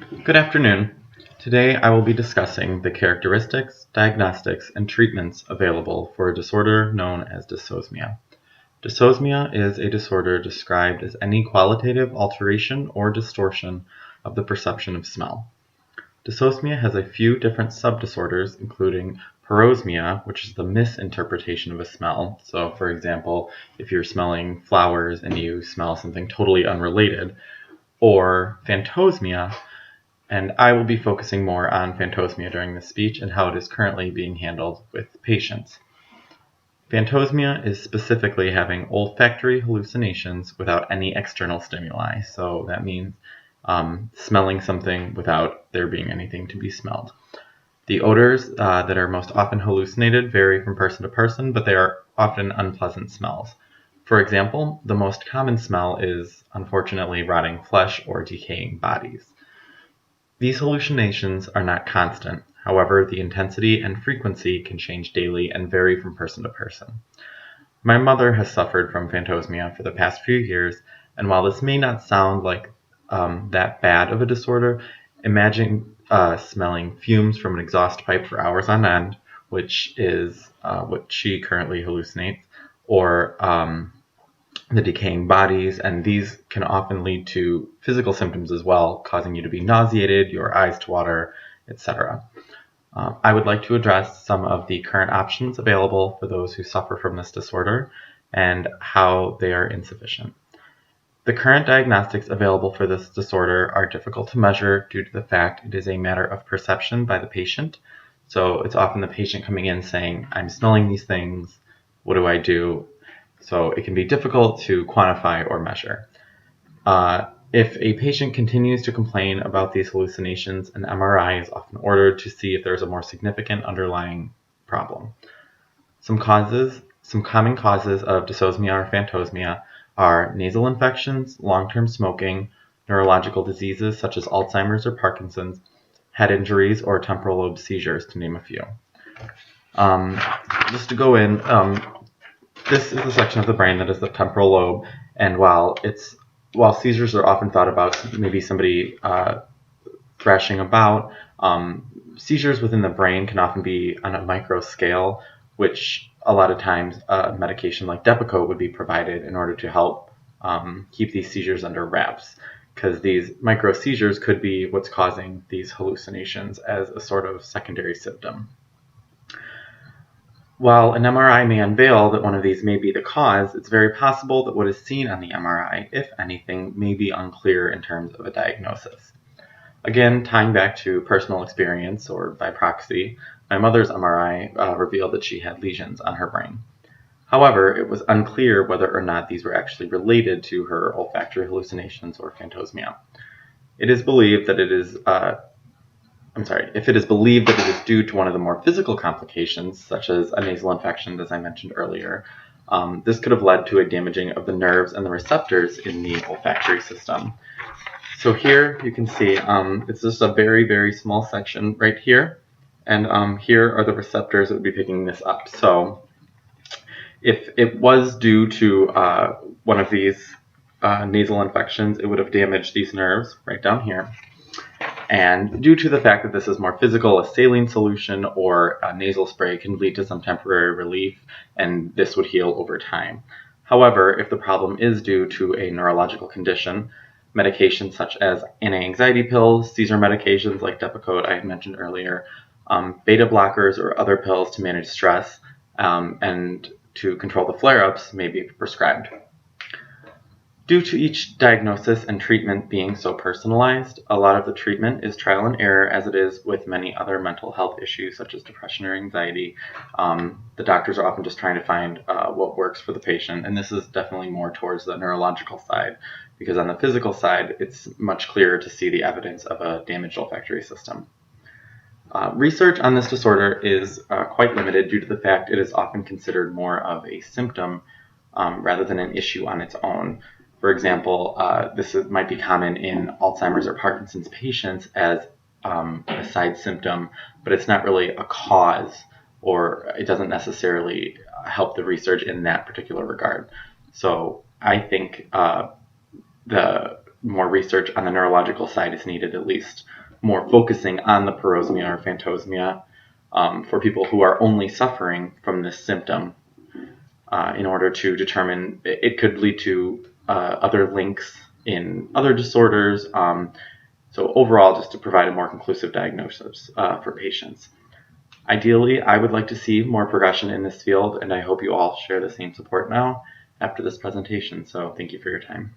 Good afternoon. Today I will be discussing the characteristics, diagnostics, and treatments available for a disorder known as dysosmia. Dysosmia is a disorder described as any qualitative alteration or distortion of the perception of smell. Dysosmia has a few different subdisorders, including parosmia, which is the misinterpretation of a smell. So, for example, if you're smelling flowers and you smell something totally unrelated, or phantosmia, and I will be focusing more on phantosmia during this speech and how it is currently being handled with patients. Phantosmia is specifically having olfactory hallucinations without any external stimuli, so that means smelling something without there being anything to be smelled. The odors that are most often hallucinated vary from person to person, but they are often unpleasant smells. For example, the most common smell is, unfortunately, rotting flesh or decaying bodies. These hallucinations are not constant. However, the intensity and frequency can change daily and vary from person to person. My mother has suffered from phantosmia for the past few years, and while this may not sound like that bad of a disorder, imagine smelling fumes from an exhaust pipe for hours on end, which is what she currently hallucinates, or the decaying bodies, and these can often lead to physical symptoms as well, causing you to be nauseated, your eyes to water, etc. I would like to address some of the current options available for those who suffer from this disorder and how they are insufficient. The current diagnostics available for this disorder are difficult to measure due to the fact it is a matter of perception by the patient. So it's often the patient coming in saying, I'm smelling these things, what do I do? So it can be difficult to quantify or measure. If a patient continues to complain about these hallucinations, an MRI is often ordered to see if there's a more significant underlying problem. Some common causes of dysosmia or phantosmia are nasal infections, long-term smoking, neurological diseases such as Alzheimer's or Parkinson's, head injuries, or temporal lobe seizures, to name a few. Just to go in, this is the section of the brain that is the temporal lobe, and while seizures are often thought about maybe somebody thrashing about, seizures within the brain can often be on a micro scale, which a lot of times medication like Depakote would be provided in order to help keep these seizures under wraps, because these micro seizures could be what's causing these hallucinations as a sort of secondary symptom. While an MRI may unveil that one of these may be the cause, it's very possible that what is seen on the MRI, if anything, may be unclear in terms of a diagnosis. Again, tying back to personal experience or by proxy, my mother's MRI revealed that she had lesions on her brain. However, it was unclear whether or not these were actually related to her olfactory hallucinations or phantosmia. It is believed that if it is believed that it is due to one of the more physical complications, such as a nasal infection, as I mentioned earlier, this could have led to a damaging of the nerves and the receptors in the olfactory system. So here you can see it's just a very, very small section right here, and here are the receptors that would be picking this up. So if it was due to one of these nasal infections, it would have damaged these nerves right down here. And due to the fact that this is more physical, a saline solution or a nasal spray can lead to some temporary relief, and this would heal over time. However, if the problem is due to a neurological condition, medications such as anti-anxiety pills, seizure medications like Depakote I had mentioned earlier, beta blockers or other pills to manage stress and to control the flare-ups may be prescribed. Due to each diagnosis and treatment being so personalized, a lot of the treatment is trial and error, as it is with many other mental health issues such as depression or anxiety. The doctors are often just trying to find what works for the patient, and this is definitely more towards the neurological side, because on the physical side, it's much clearer to see the evidence of a damaged olfactory system. Research on this disorder is quite limited due to the fact it is often considered more of a symptom rather than an issue on its own. For example, might be common in Alzheimer's or Parkinson's patients as a side symptom, but it's not really a cause, or it doesn't necessarily help the research in that particular regard. So I think the more research on the neurological side is needed, at least more focusing on the parosmia or phantosmia for people who are only suffering from this symptom in order to determine it could lead to other links in other disorders. So overall, just to provide a more conclusive diagnosis for patients. Ideally, I would like to see more progression in this field, and I hope you all share the same support now after this presentation. So thank you for your time.